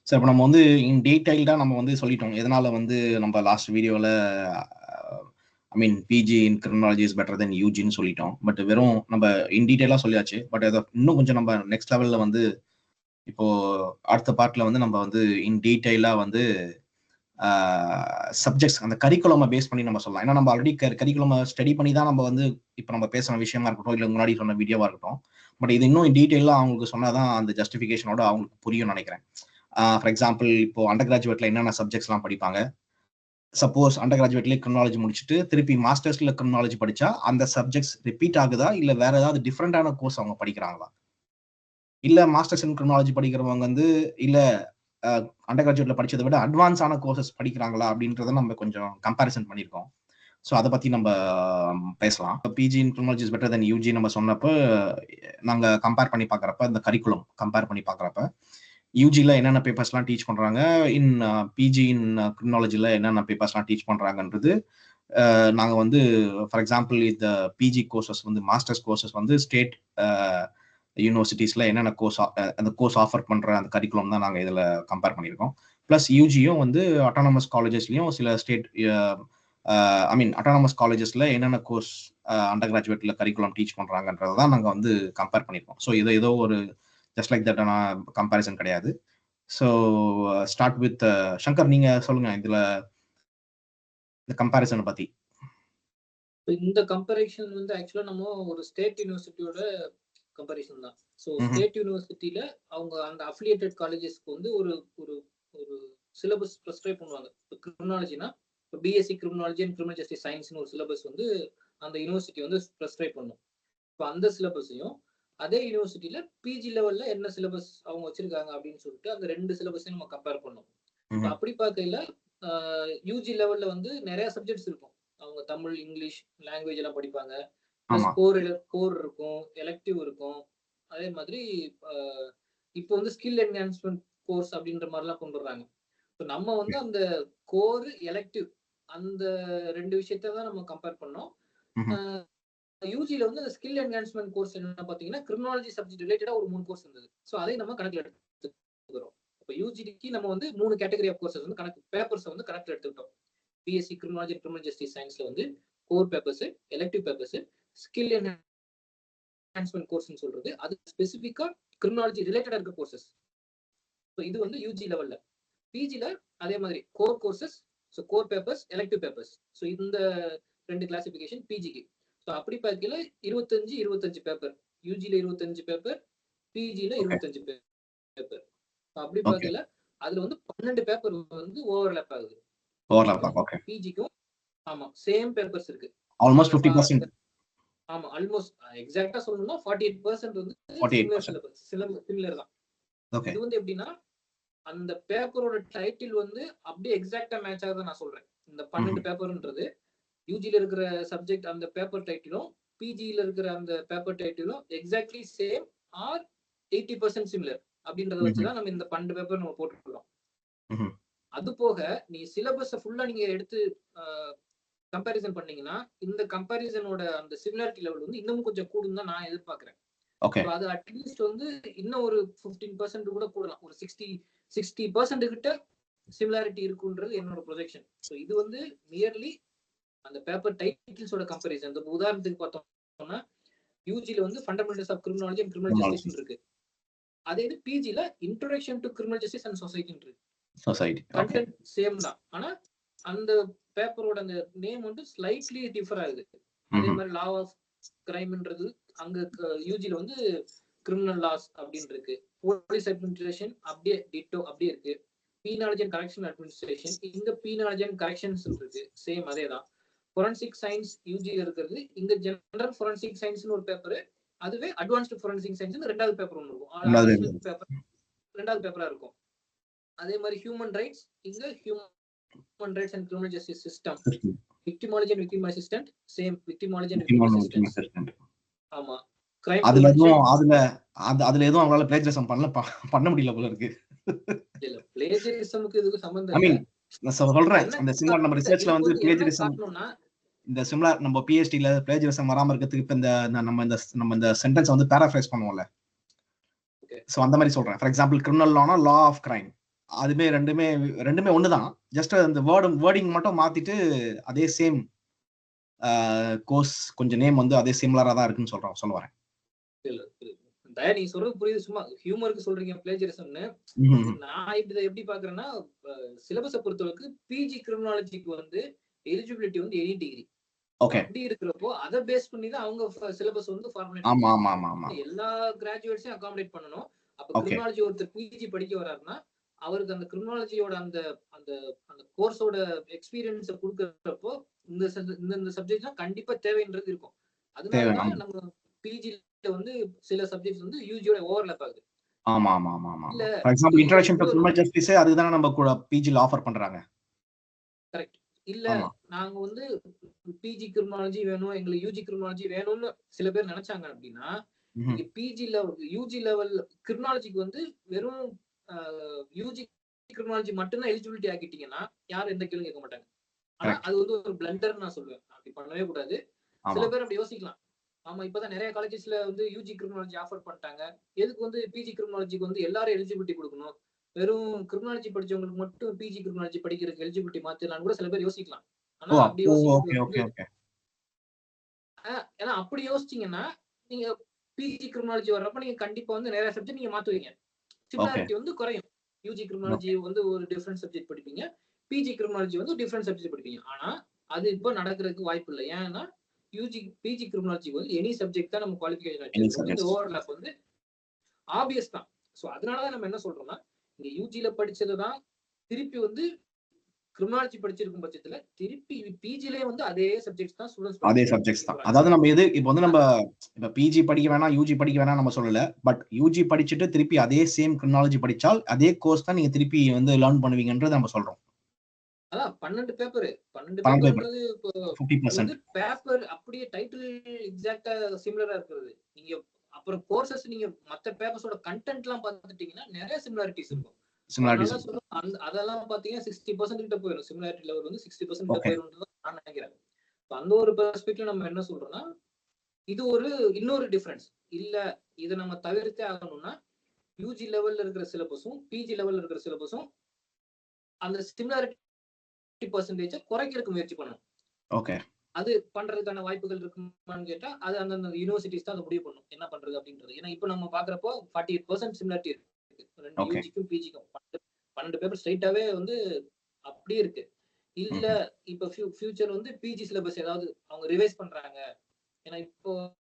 So இப்போ நம்ம வந்து இன் டீடைல்டாக நம்ம வந்து சொல்லிட்டோம் எதனால வந்து நம்ம லாஸ்ட் வீடியோவில் I mean PG in criminology is better then யூஜின்னு சொல்லிட்டோம். பட் வெறும் நம்ம இன் டீடைலாக சொல்லியாச்சு. பட் அதை இன்னும் கொஞ்சம் நம்ம நெக்ஸ்ட் லெவலில் வந்து இப்போ அடுத்த பார்ட்ல வந்து நம்ம வந்து இன் டீடைலாக வந்து சப்ஜெக்ட்ஸ் அந்த கரிக்குலமை பேஸ் பண்ணி நம்ம சொல்லலாம். ஏன்னா நம்ம ஆல்ரெடி கரிக்குலமை ஸ்டடி பண்ணி தான் நம்ம வந்து இப்போ நம்ம பேசுகிற விஷயமா இருக்கட்டும், இல்லை முன்னாடி சொன்ன வீடியோவாக இருக்கட்டும். பட் இது இன்னும் டீட்டெயிலாக அவங்களுக்கு சொன்னாதான் அந்த ஜஸ்டிஃபிகேஷனோட அவங்களுக்கு புரியும் நினைக்கிறேன். ஃபார் எக்ஸாம்பிள் இப்போ அண்டர் கிராஜுவேட்ல என்னென்ன சப்ஜெக்ட்ஸ்லாம் படிப்பாங்க. சப்போஸ் அண்டர் கிராஜுவேட்லேயே கிரிமினாலஜி முடிச்சுட்டு திருப்பி மாஸ்டர்ஸ்ல கிரிமினாலஜி படிச்சா அந்த சப்ஜெக்ட்ஸ் ரிப்பீட் ஆகுதா, இல்லை வேற ஏதாவது டிஃப்ரெண்டான கோர்ஸ் அவங்க படிக்கிறாங்களா, இல்லை மாஸ்டர்ஸ் இன் கிரிமினாலஜி படிக்கிறவங்க வந்து இல்லை அண்டர் கிராஜுவேட்ல படிச்சதை விட அட்வான்ஸான கோர்சஸ் படிக்கிறாங்களா அப்படின்றத நம்ம கொஞ்சம் கம்பேரிசன் பண்ணியிருக்கோம். ஸோ அதை பற்றி நம்ம பேசலாம். PG in criminology is better than UG நம்ம சொன்னப்போ நாங்கள் கம்பேர் பண்ணி பார்க்குறப்ப இந்த கரிக்குலம் கம்பேர் பண்ணி பார்க்குறப்ப யூஜியில் என்னென்ன பேப்பர்ஸ்லாம் டீச் பண்ணுறாங்க, இன் பிஜி இன் கிரிமினாலஜியில் என்னென்ன பேப்பர்ஸ்லாம் டீச் பண்ணுறாங்கன்றது நாங்கள் வந்து ஃபார் எக்ஸாம்பிள் இந்த பிஜி கோர்சஸ் வந்து மாஸ்டர்ஸ் கோர்சஸ் வந்து ஸ்டேட் யூனிவர்சிட்டிஸில் என்னென்ன அந்த கோர்ஸ் ஆஃபர் பண்ணுற அந்த கரிக்குலம் தான் நாங்கள் இதில் கம்பேர் பண்ணியிருக்கோம். ப்ளஸ் யூஜியும் வந்து அட்டானமஸ் காலேஜஸ்லையும் சில ஸ்டேட் ஐ மீன் அட்டானமஸ் காலேஜஸில் என்னென்ன கோர்ஸ் அண்டர் கிராஜுவேட்டில் கரிக்குலம் டீச் பண்ணுறாங்கன்றதை தான் நாங்கள் வந்து கம்பேர் பண்ணியிருக்கோம். ஸோ இது ஏதோ ஒரு ஜஸ்ட் லைக் தட் கம்பேரிசன் கிடையாது. ஸோ ஸ்டார்ட் வித் சங்கர், நீங்கள் சொல்லுங்கள் இதில் இந்த கம்பேரிசனை பற்றி. இந்த கம்பேரிசன் வந்து ஆக்சுவலாக நம்ம ஒரு ஸ்டேட் யூனிவர்சிட்டியோட கம்பேரிசன் தான். ஸோ ஸ்டேட் யூனிவர்சிட்டியில அவங்க அந்த அஃபிலியேட்டட் காலேஜஸ்க்கு வந்து ஒரு ஒரு ஒரு சிலபஸ் ப்ரிஸ்கிரைப் பண்ணுவாங்க. இப்போ கிரிமினாலஜினா இப்போ BSc criminology and criminal justice சயின்ஸ்னு ஒரு சிலபஸ் வந்து அந்த யூனிவர்சிட்டி வந்து ப்ரிஸ்கிரைப் பண்ணும். இப்போ அந்த சிலபஸையும் அதே யூனிவர்சிட்டியில பிஜி லெவல்ல என்ன சிலபஸ் அவங்க வச்சிருக்காங்க அப்படின்னு சொல்லிட்டு அந்த ரெண்டு சிலபஸையும் நம்ம கம்பேர் பண்ணோம். அப்படி பார்க்கையில யூஜி லெவல்ல வந்து நிறைய சப்ஜெக்ட்ஸ் இருக்கும். அவங்க தமிழ், இங்கிலீஷ் லாங்குவேஜ் எல்லாம் படிப்பாங்க. கோர் இருக்கும், எலெக்டிவ் இருக்கும். அதே மாதிரி இப்போ வந்து ஸ்கில் என்ஹான்ஸ்மெண்ட் கோர்ஸ் அப்படின்ற மாதிரிலாம் கொண்டு வர்றாங்க. இப்போ நம்ம வந்து அந்த கோர், எலெக்டிவ் அந்த ரெண்டு விஷயத்த தான் நம்ம கம்பேர் பண்ணோம். யூஜில வந்து அந்த ஸ்கில் என்ஹான்ஸ்மெண்ட் கோர்ஸ் என்ன பாத்தீங்கன்னா கிரிமினாலஜி சப்ஜெக்ட் ரிலேட்டடா ஒரு 3 கோர்ஸ் இருந்தது. ஸோ அதை நம்ம கணக்கில் எடுத்துக்கிறோம். இப்போ யூஜிக்கு நம்ம வந்து 3 கேட்டகரி ஆஃப் கோர்சஸ் வந்து கணக்கு பேப்பர்ஸ் வந்து கணக்கில் எடுத்துக்கிட்டோம். பிஎஸ்சி கிரிமினாலஜி கிரிமினல் ஜஸ்டிஸ் சயின்ஸ்ல வந்து core papers, elective papers, skill enhancement கோர்ஸ்னு சொல்றது அது ஸ்பெசிஃபிக்கா கிரிமினாலஜி ரிலேட்டடா இருக்க கோர்சஸ். ஸோ இது வந்து யூஜி லெவல்ல. பிஜில அதே மாதிரி core courses, so core papers, elective papers. So இந்த 2 கிளாசிபிகேஷன் பிஜிக்கு. ஸோ அப்படி பார்க்கல 25 பேப்பர், யூஜில 25 பேப்பர், பிஜில 25 பேப்பர். அப்படி பார்க்கல அதுல வந்து 12 பேப்பர் வந்து ஓவர்லாப் ஆகுது. பிஜிக்கும் ஆமா சேம் பேப்பர்ஸ் இருக்கு. ஆல்மோஸ்ட் 50%. ஆமா, ஆல்மோஸ்ட் எக்ஸாக்ட்டா சொல்லணும்னா 48% வந்து சிமிலர் தான். இது வந்து எப்படின்னா அந்த பேப்பரோட டைட்டில் வந்து அப்படியே எக்ஸாக்ட்டா மேட்ச் ஆகுது நான் சொல்றேன். இந்த 12 பேப்பர்ன்றது யூஜில இருக்கிற சப்ஜெக்ட் அந்த பேப்பர் டைட்டிலும் பிஜில இருக்கிற அந்த பேப்பர் டைட்டிலும் எக்ஸாக்ட்லி சேம் ஆர் 80% சிமிலர் அப்படின்றத வச்சுதான் நம்ம இந்த 12 பேப்பர் நம்ம போட்டுக்கிறோம். அது போக நீ சிலபஸை ஃபுல்லா நீங்க எடுத்து கம்பேரிசன் பண்ணீங்கன்னா இந்த கம்பேரிசனோட அந்த சிமிலாரிட்டி லெவல் வந்து இன்னும் கொஞ்சம் கூடும் தான் நான் எதிர்பார்க்கிறேன். அது அட்லீஸ்ட் வந்து இன்னும் ஒரு 15% கூட கூடலாம். ஒரு 60% கிட்ட சிமிலாரிட்டி இருக்குன்றது என்னோட ப்ரொஜெக்ஷன். ஸோ இது வந்து நியர்லி அந்த பேப்பர் டைட்டில்ஸோட கம்பேரிசன். இந்த உதாரணத்துக்கு பார்த்தோம்னா யூஜில வந்து fundamentals of criminology and criminal justice இருக்கு. அதே இது பிஜில introduction to criminal justice and society இருக்கு. கண்டென்ட் சேம் தான், ஆனா அந்த பேப்பரோட அந்த நேம் வந்து ஸ்லைட்லி டிஃபர் ஆகுது. அதே மாதிரி லா ஆஃப் கிரைம்ன்றது அங்க யூஜில வந்து கிரிமினல் லாஸ் அப்படின்னு இருக்கு. போலீஸ் அட்மினிஸ்ட்ரேஷன் அப்படியே டிட்டோ அப்படியே இருக்கு. பீனாலஜி அண்ட் கரெக்ஷன் அட்மினிஸ்ட்ரேஷன் இங்க பீனாலஜி அண்ட் கரெக்ஷன்ஸ் இருக்கு, சேம் அதே தான். ஃபொரன்சிக் சயின்ஸ் யூஜில இருக்கிறது இங்க ஜெனரல் ஃபொரன்சிக் சயின்ஸ்னு ஒரு பேப்பர், அதுவே அட்வான்ஸ்டு ஃபொரன்சிக் சயின்ஸ் ரெண்டாவது பேப்பர் ஒன்று இருக்கும், ரெண்டாவது பேப்பரா இருக்கும். அதே மாதிரி ஹியூமன் ரைட்ஸ் இங்க human rights and criminal justice system, victimology and victim assistant same victimology and victim assistant. ஆமா, அதுல எதுவும் அவங்களால பிளேஜரிசம் பண்ண முடியல போல இருக்கு. இல்ல பிளேஜரிசம்க்கு இதுக்கு சம்பந்தம் இல்ல. நான் சொல்றேன் அந்த சிமிலர் நம்ம ரிசர்ச்ல வந்து பிளேஜரிசம் இந்த சிமிலர் நம்ம பிஹெச்டில பிளேஜரிசம் வராம இருக்கிறதுக்கு இப்ப இந்த நம்ம இந்த சென்டென்ஸ் வந்து பேராஃப்ரைஸ் பண்ணுவோம்ல. சோ அந்த மாதிரி சொல்றேன். ஃபார் எக்ஸாம்பிள் கிரிமினல் லானா லா ஆஃப் கிரைம், அதுமே ரெண்டுமே ஒண்ணுதான். ஜஸ்ட் அந்த வேர்டிங் மட்டும் மாத்திட்டு அதே சேம் கோர்ஸ் கொஞ்சம் நேம் வந்து அதே சிமிலரா தான் இருக்குன்னு சொல்ல வரேன். நீங்க சொல்றது புரியுது. சும்மா ஹியூமருக்கு சொல்றீங்க பிளேஜரிசம்னு. நான் எப்படி பாக்குறேன்னா, சிலபஸை பொறுத்தவரைக்கு பிஜி கிரிமினாலஜிக்கு வந்து எலிஜிபிலிட்டி வந்து எனி டிகிரி. அப்படி இருக்கிறப்போ அதை பேஸ் பண்ணி தான் அவங்க சிலபஸ் வந்து ஃபார்முலேட் எல்லா கிராஜுவேட்ஸையும் அகாமடேட் பண்ணணும். அப்ப கிரிமினாலஜி ஒருத்தர் பிஜி படிக்க வர்றாருன்னா அவருக்கு அந்த கிரிமினாலஜியோட அந்த அந்த அந்த கோர்ஸோட எக்ஸ்பீரியன்ஸை கொடுக்கறப்போ இந்த சப்ஜெக்ட் தான் கண்டிப்பா தேவைன்றது இருக்கும். அதனாலதான் நம்ம பிஜில வந்து சில சப்ஜெக்ட்ஸ் வந்து யூஜியோட ஓவர்லாப் ஆகுது. ஆமா ஆமா ஆமா ஆமா. For example introduction to criminal justice அதுதானே நம்ம கூட பிஜில ஆஃபர் பண்றாங்க. கரெக்ட். இல்ல நாங்க வந்து பிஜி கிரிமினாலஜி வேணும், எங்களுக்கு யூஜி கிரிமினாலஜி வேணும்னு சில பேர் நினைச்சாங்க அப்படின்னா, இங்க பிஜி லெவல் யூஜி லெவல் கிரிமினாலஜிக்கு வந்து வெறும் யூஜி கிரிமினாலஜி மட்டும்தான் எலிஜிபிலிட்டி ஆக்கிட்டீங்கன்னா யாரும் எந்த கேள்வி கேட்க மாட்டாங்க. ஆனா அது வந்து ஒரு பிளண்டர் நான் சொல்லுவேன். அப்படி பண்ணவே கூடாது. சில பேர் அப்படி யோசிக்கலாம். ஆமா, இப்பதான் நிறைய காலேஜஸ்ல வந்து யூஜி கிரிமினாலஜி ஆஃபர் பண்ணிட்டாங்க, எதுக்கு வந்து பிஜி கிரிமினாலஜிக்கு வந்து எல்லாரும் எலிஜிபிலிட்டி கொடுக்கணும், வெறும் கிரிமினாலஜி படிச்சவங்களுக்கு மட்டும் பிஜி கிரிமினாலஜி படிக்கிறதுக்கு எலிஜிபிலிட்டி மாத்திரலாம் கூட சில பேர் யோசிக்கலாம். ஆனா அப்படி ஏன்னா அப்படி யோசிச்சீங்கன்னா நீங்க பிஜி கிரிமினாலஜி வர்றப்ப நீங்க கண்டிப்பா வந்து நிறைய சப்ஜெக்ட் நீங்க மாத்துவீங்க. சிமிலாரிட்டி வந்து குறையும். யூஜி கிரிமினாலஜி வந்து ஒரு டிஃபரெண்ட் சப்ஜெக்ட் படிப்பீங்க, பிஜி கிரிமினாலஜி வந்து டிஃபரெண்ட் சப்ஜெக்ட் படிப்பீங்க. ஆனா அது இப்போ நடக்கிறதுக்கு வாய்ப்பு இல்லை. ஏன்னா யூஜி பிஜி கிரிமினாலஜி வந்து எனி சப்ஜெக்ட் தான் நம்ம குவாலிஃபிகேஷன். இந்த ஓவர்லாப் வந்து ஆப்வியஸ் தான். சோ அதனாலதான் நம்ம என்ன சொல்றோம்னா, இங்க யூஜில படிச்சதுதான் திருப்பி வந்து கிரிமினாலஜி படிச்சிருக்கும் பட்சத்துல திருப்பி பிஜிலே வந்து அதே சப்ஜெக்ட்ஸ் தான் ஸ்டூடண்ட்ஸ் அதே சப்ஜெக்ட்ஸ் தான். அதாவது நம்ம இப்போ வந்து நம்ம இப்ப பிஜி படிக்க வேணாம் யூஜி படிக்க வேணாம் நம்ம சொல்லல. பட் யூஜி படிச்சுட்டு திருப்பி அதே சேம் கிரிமினாலஜி படிச்சால் அதே கோர்ஸ் தான் நீங்க திருப்பி வந்து லேர்ன் பண்ணுவீங்கன்றது நம்ம சொல்றோம். அதான் 12 பேப்பர்ன்றது இப்போ 50% பேப்பர் அப்படியே டைட்டில் எக்ஸாக்ட்டா சிமிலரா இருக்குது. நீங்க அப்புறம் கோர்சஸ் நீங்க மத்த பேப்பர்ஸோட கண்டென்ட் எல்லாம் பார்த்துட்டீங்கன்னா நிறைய சிமிலாரிட்டிஸ் இருக்கும். அதெல்லாம் பாத்தீங்கன்னா 60% கிட்ட போயிடும். சிமிலாரிட்டி லெவல் வந்து 60% கிட்ட போயிடும் நான் நினைக்கிறேன். அந்த ஒரு பெர்ஸ்பெக்டிவ் நம்ம என்ன சொல்றோம்னா, இது ஒரு இன்னொரு டிஃபரன்ஸ் இல்ல. இதை நம்ம தவிர்த்தே ஆகணும்னா யூஜி லெவல்ல இருக்கிற சிலபஸும் பிஜி லெவல்ல இருக்கிற சிலபஸும் அந்த சிமிலாரிட்டி பெர்சன்டேஜ் குறைக்கிறதுக்கு முயற்சி பண்ணணும். ஓகே, அது பண்றதுக்கான வாய்ப்புகள் இருக்குமான்னு கேட்டா அது அந்த யூனிவர்சிட்டிஸ் தான் அதை முடிவு பண்ணும் என்ன பண்றது அப்படின்றது. ஏன்னா இப்போ நம்ம பாக்குறப்போ 48% சிமிலாரிட்டி இருக்கு ரெண்டு யூஜிக்கும் பிஜிக்கும். 12 பேப்பர் ஸ்ட்ரைட்டாவே வந்து அப்படியே இருக்கு. இல்ல இப்ப ஃபியூச்சர் வந்து பிஜி சிலபஸ் ஏதாவது அவங்க ரிவைஸ் பண்றாங்க. ஏன்னா இப்போ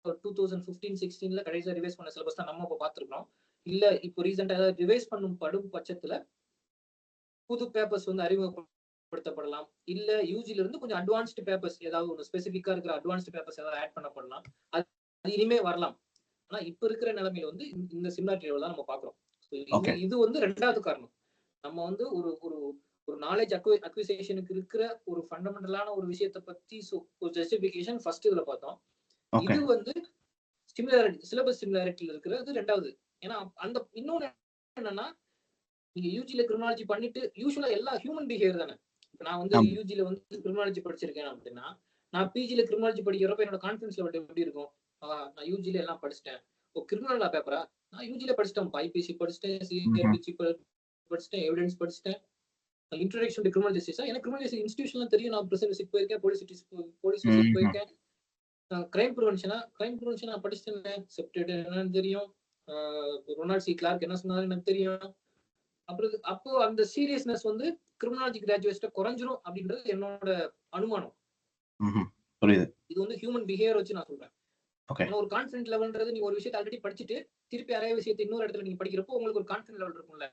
2015-16ல கடைசியா ரிவைஸ் பண்ண சிலபஸ் தான் நம்ம இப்போ பார்த்திருக்கோம். இல்ல இப்போ ரீசெண்டா ஏதாவது ரிவைஸ் படும் பட்சத்துல புது பேப்பர்ஸ் வந்து அறிமுகப்படுத்தப்படலாம். இல்ல யூஜில இருந்து கொஞ்சம் அட்வான்ஸ்டு பேப்பர்ஸ் ஏதாவது ஒரு ஸ்பெசிபிக்கா இருக்கிற அட்வான்ஸ்டு பேப்பர்ஸ் ஏதாவது ஆட் பண்ணப்படலாம். அது இனிமே வரலாம். ஆனா இப்ப இருக்கிற நிலைமையில வந்து இந்த சிமிலாரிட்டி லெவல் தான் நம்ம பாக்குறோம். இது வந்து ரெண்டாவது காரணம். நம்ம வந்து ஒரு நாலேஜ் அக்விசிஷனுக்கு இருக்கிற ஒரு ஃபண்டமெண்டலான ஒரு விஷயத்தை பத்தி ஒரு ஜஸ்டிபிகேஷன் ஃபர்ஸ்ட் இதுல பார்த்தோம். இது வந்து சிமிலாரிட்டி சிலபஸ் சிமிலாரிட்டில இருக்கிறது ரெண்டாவது. ஏன்னா அந்த இன்னொன்னு என்னன்னா, நீங்க யூஜில கிரிமினாலஜி பண்ணிட்டு யூசுவலா எல்லா ஹியூமன் பிஹேவியர் தானே. இப்ப நான் வந்து யூஜில வந்து கிரிமினாலஜி படிச்சிருக்கேன் அப்படின்னா நான் பிஜில கிரிமினாலஜி படிக்கிறப்ப என்னோட கான்ஃபிடன்ஸ் லெவல் எப்படி இருக்கும்? நான் யூஜில எல்லாம் படிச்சிட்டேன். கிரிமினல் லா பேப்பரா நான் யூஜில படிச்சிட்டேன், ஐபிசி படிச்சிட்டேன், சிஆர்பிசி படிச்சிட்டேன், எவிடன்ஸ் படிச்சிட்டேன், இன்ட்ரோடக்ஷன் டு கிரிமினல் ஜஸ்டிஸ். எனக்கு கிரிமினல் ஜஸ்டிஸ் இன்ஸ்டிடியூஷன்லாம் தெரியும். நான் பிரசன் விசிட் போயிருக்கேன், போலீஸ் விசிட் போயிருக்கேன். கிரைம் ப்ரிவென்ஷனா படிச்சிட்டேன், செப்டட் என்னன்னு தெரியும், ரொனால்ட் சி கிளார்க் என்ன சொன்னாரு எனக்கு தெரியும். அப்புறம் அப்போ அந்த சீரியஸ்னஸ் வந்து கிரிமினாலஜி கிராஜுவேட்ஸ்ட குறைஞ்சிரும் அப்படின்றது என்னோட அனுமானம். இது வந்து ஹியூமன் பிஹேவியர் வச்சு நான் சொல்றேன். ஒரு கான்ஃபிடன்ட் லெவல்ன்றது நீங்க ஒரு விஷயத்தை ஆல்ரெடி படிச்சுட்டு திருப்பி நிறைய விஷயத்தை இன்னொரு இடத்துல நீங்க படிக்கிறப்போ உங்களுக்கு ஒரு கான்ஃபிடன்ட் லெவல் இருக்கும்ல,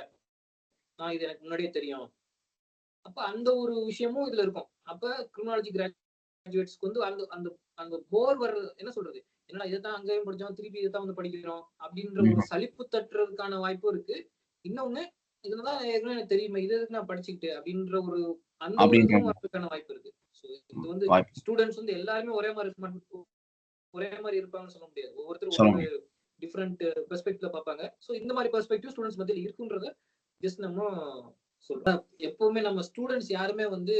நான் இது எனக்கு முன்னாடியே தெரியும். அப்ப அந்த ஒரு விஷயமும் இதுல இருக்கும். அப்ப கிரிமினாலஜி கிராஜுவேட்ஸ்க்கு வந்து அந்த அந்த அந்த போர் வர்றது என்ன சொல்றது, என்னடா இதைத்தான் அங்கேயும் படிச்சோம் திருப்பி இதைத்தான் வந்து படிக்கிறோம் அப்படின்ற ஒரு சலிப்பு தட்டுறதுக்கான வாய்ப்பும் இருக்கு. இன்னொன்னு இதுலதான் ஏற்கனவே எனக்கு தெரியுமா, இது எதுக்கு நான் படிச்சுக்கிட்டு அப்படின்ற ஒரு அந்த ஒரு இதுவும் வரதுக்கான வாய்ப்பு இருக்கு. ஸோ இது வந்து ஸ்டூடெண்ட்ஸ் வந்து எல்லாருமே ஒரே மாதிரி இருப்பாங்கன்னு சொல்ல முடியாது. ஒவ்வொருத்தரும் ஒரு டிஃபரெண்ட் பெர்ஸ்பெக்டிவ்ல பார்ப்பாங்க. ஸோ இந்த மாதிரி பெர்ஸ்பெக்டிவ் ஸ்டூடெண்ட்ஸ் மத்தியில் இருக்குன்றத ஜஸ்ட் நம்ம சொல்றோம். எப்பவுமே நம்ம ஸ்டூடெண்ட்ஸ் யாருமே வந்து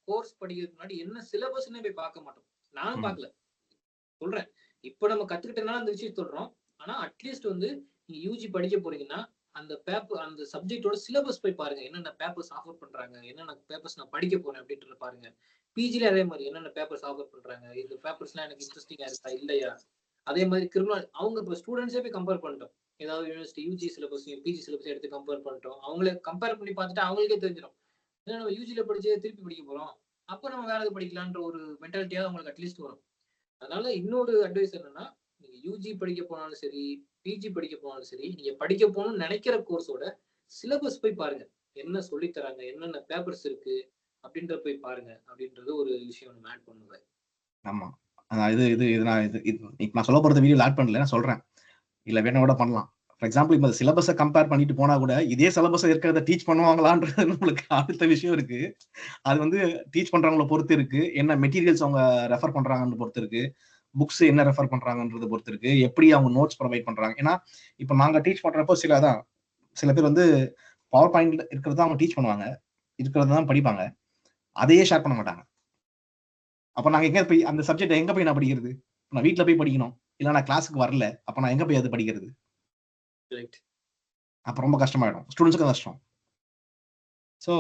கோர்ஸ் படிக்கிறதுக்கு முன்னாடி என்ன சிலபஸ்ன்னு போய் பார்க்க மாட்டோம். நானும் பார்க்கல, சொல்றேன். இப்போ நம்ம கத்துக்கிட்டனால அந்த விஷயம் சொல்றோம். ஆனா அட்லீஸ்ட் வந்து நீங்க யூஜி படிக்க போறீங்கன்னா அந்த பேப்பர் அந்த சப்ஜெக்டோட சிலபஸ் போய் பாருங்க. என்னென்ன பேப்பர்ஸ் ஆஃபர் பண்றாங்க, என்னென்ன பேப்பர்ஸ் நான் படிக்க போறேன் அப்படின்றத பாருங்க. பிஜில அதே மாதிரி என்னென்ன பேப்பர்ஸ் ஆஃபர் பண்றாங்க, இந்த பேப்பர்ஸ்லாம் எனக்கு இன்ட்ரெஸ்டிங்கா இருக்கா இல்லையா. அதே மாதிரி கிரிமினல் அவங்க இப்போ ஸ்டூடெண்ட்ஸே போய் கம்பேர் பண்ணிட்டோம். ஏதாவது யூனிவர்சிட்டி யூஜி சிலபஸையும் பிஜி சிலபஸையும் எடுத்து கம்பேர் பண்ணிட்டோம். அவங்களே கம்பேர் பண்ணி பார்த்துட்டு அவங்களுக்கே தெரிஞ்சிடும். ஏன்னா நம்ம யூஜில படிச்சே திருப்பி படிக்க போறோம், அப்போ நம்ம வேற எது படிக்கலான்ற ஒரு மென்டாலிட்டியாவது அவங்களுக்கு அட்லீஸ்ட் வரும். அதனால இன்னொரு அட்வைஸ் என்னன்னா, நீங்க யூஜி படிக்க போனாலும் சரி, பிஜி படிக்க போனாலும் சரி, நீங்க படிக்க போகணும்னு நினைக்கிற கோர்ஸோட சிலபஸ் போய் பாருங்க. என்ன சொல்லி தராங்க, என்னென்ன பேப்பர்ஸ் இருக்கு அப்படின்ற போய் பாருங்க அப்படின்றது ஒரு விஷயம் நம்ம ஆட் பண்ணுவேன். ஆமா, நான் சொல்ல போறது வீடியோ ஆட் பண்ணல, நான் சொல்றேன். இல்ல வேணா கூட பண்ணலாம். ஃபார் எக்ஸாம்பிள் இப்போ சிலபஸை கம்பேர் பண்ணிட்டு போனா கூட இதே சிலபஸ் இருக்கிறத டீச் பண்ணுவாங்களான்றது நம்மளுக்கு அடுத்த விஷயம் இருக்கு. அது வந்து டீச் பண்றவங்களை பொறுத்து இருக்கு, என்ன மெட்டீரியல்ஸ் அவங்க ரெஃபர் பண்றாங்கன்னு பொறுத்து இருக்கு, புக்ஸ் என்ன ரெஃபர் பண்றாங்கன்றது பொறுத்து இருக்கு, எப்படி அவங்க நோட்ஸ் ப்ரொவைட் பண்றாங்க. ஏன்னா இப்போ நாங்க டீச் பண்றப்போ சில பேர் வந்து பவர் பாயிண்ட் இருக்கிறத அவங்க டீச் பண்ணுவாங்க, இருக்கிறத தான் படிப்பாங்க, அதையே ஷேர் பண்ண மாட்டாங்க. அப்ப நாங்க எங்க போய் அந்த சப்ஜெக்ட் எங்க போய் நான் படிக்கிறது? நான் வீட்டுல போய் படிக்கணும், இல்ல நான் கிளாஸுக்கு வரல, அப்ப நான் எங்க போய் அது படிக்கிறது? அப்ப ரொம்ப கஷ்டமாயிடும், ஸ்டூடெண்ட்ஸுக்கும் கஷ்டம். ஸோ